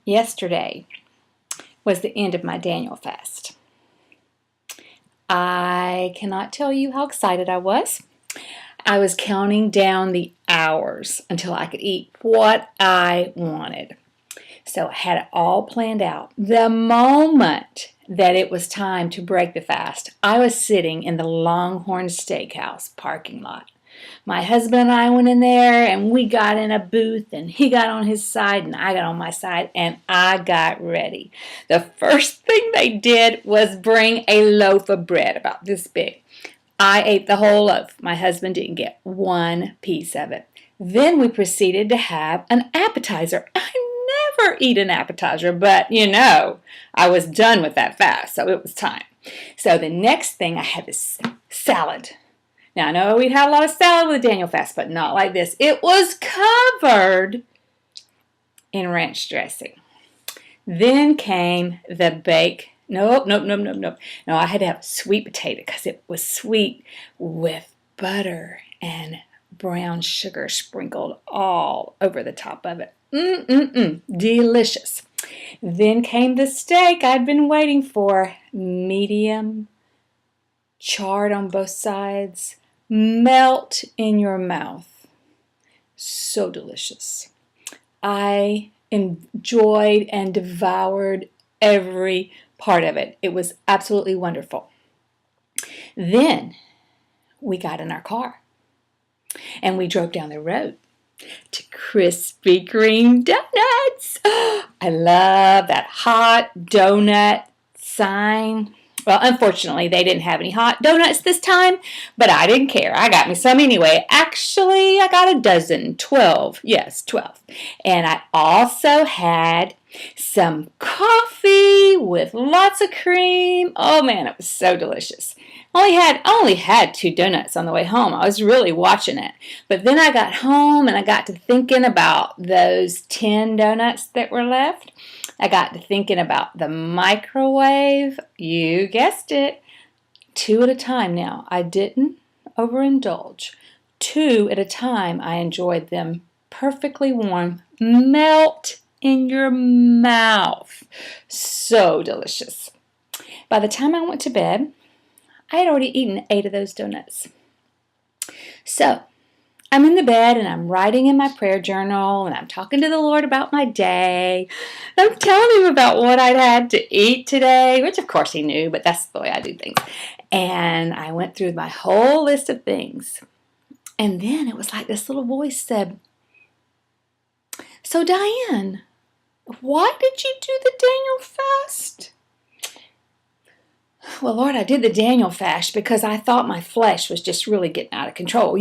Yesterday was the end of my Daniel fast. I cannot tell you how excited I was. I was counting down the hours until I could eat what I wanted. So I had it all planned out. The moment that it was time to break the fast, I was sitting in the Longhorn Steakhouse parking lot. My husband and I went in there and we got in a booth and he got on his side and I got on my side and I got ready. The first thing they did was bring a loaf of bread about this big. I ate the whole loaf. My husband didn't get one piece of it. Then we proceeded to have an appetizer. I never eat an appetizer, but I was done with that fast, so it was time. So the next thing I had this salad. Now, I know we'd had a lot of salad with the Daniel fast, but not like this. It was covered in ranch dressing. Then came the bake. Nope. No, I had to have sweet potato because it was sweet with butter and brown sugar sprinkled all over the top of it. Delicious. Then came the steak I'd been waiting for. Medium, charred on both sides, melt in your mouth. So delicious. I enjoyed and devoured every part of it. It was absolutely wonderful. Then we got in our car and we drove down the road to Krispy Kreme donuts. I love that hot donut sign. Well, unfortunately, they didn't have any hot donuts this time, but I didn't care. I got me some anyway. Actually, I got a dozen, 12. Yes, 12. And I also had some coffee with lots of cream. Oh, man, it was so delicious. I only had 2 donuts on the way home. I was really watching it. But then I got home and I got to thinking about those 10 donuts that were left. I got to thinking about the microwave. You guessed it. 2 at a time now. I didn't overindulge. 2 at a time. I enjoyed them perfectly warm. Melt in your mouth. So delicious. By the time I went to bed, I had already eaten 8 of those donuts. So, I'm in the bed and I'm writing in my prayer journal and I'm talking to the Lord about my day. I'm telling him about what I'd had to eat today, which of course he knew, but that's the way I do things. And I went through my whole list of things. And then it was like this little voice said, "So Diane, why did you do the Daniel fast?" Well, Lord, I did the Daniel fast because I thought my flesh was just really getting out of control.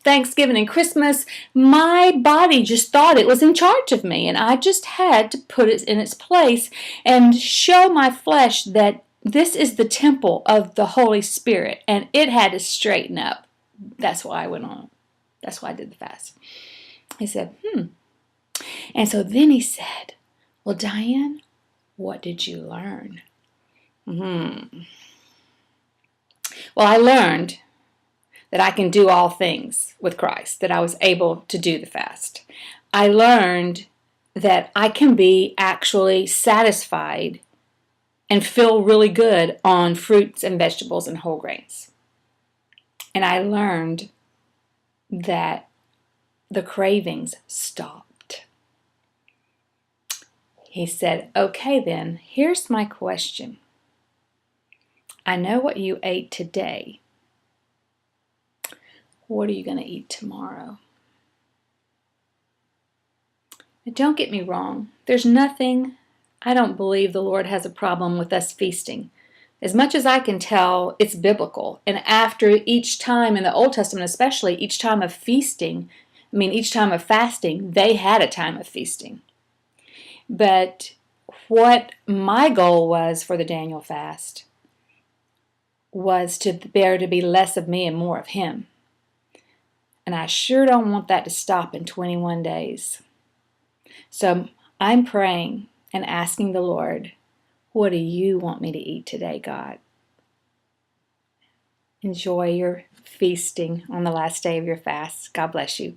Thanksgiving and Christmas, my body just thought it was in charge of me, and I just had to put it in its place and show my flesh that this is the temple of the Holy Spirit, and it had to straighten up. That's why I went on. That's why I did the fast. He said, And so then he said, "Well, Diane, what did you learn?" Well, I learned that I can do all things with Christ, that I was able to do the fast. I learned that I can be actually satisfied and feel really good on fruits and vegetables and whole grains. And I learned that the cravings stopped. He said, "Okay then, here's my question. I know what you ate today. What are you going to eat tomorrow?" Now, don't get me wrong. I don't believe the Lord has a problem with us feasting. As much as I can tell, it's biblical. And after each time, in the Old Testament especially, each time of fasting, they had a time of feasting. But what my goal was for the Daniel fast was to bear to be less of me and more of him. And I sure don't want that to stop in 21 days. So I'm praying and asking the Lord, what do you want me to eat today, God? Enjoy your feasting on the last day of your fast. God bless you.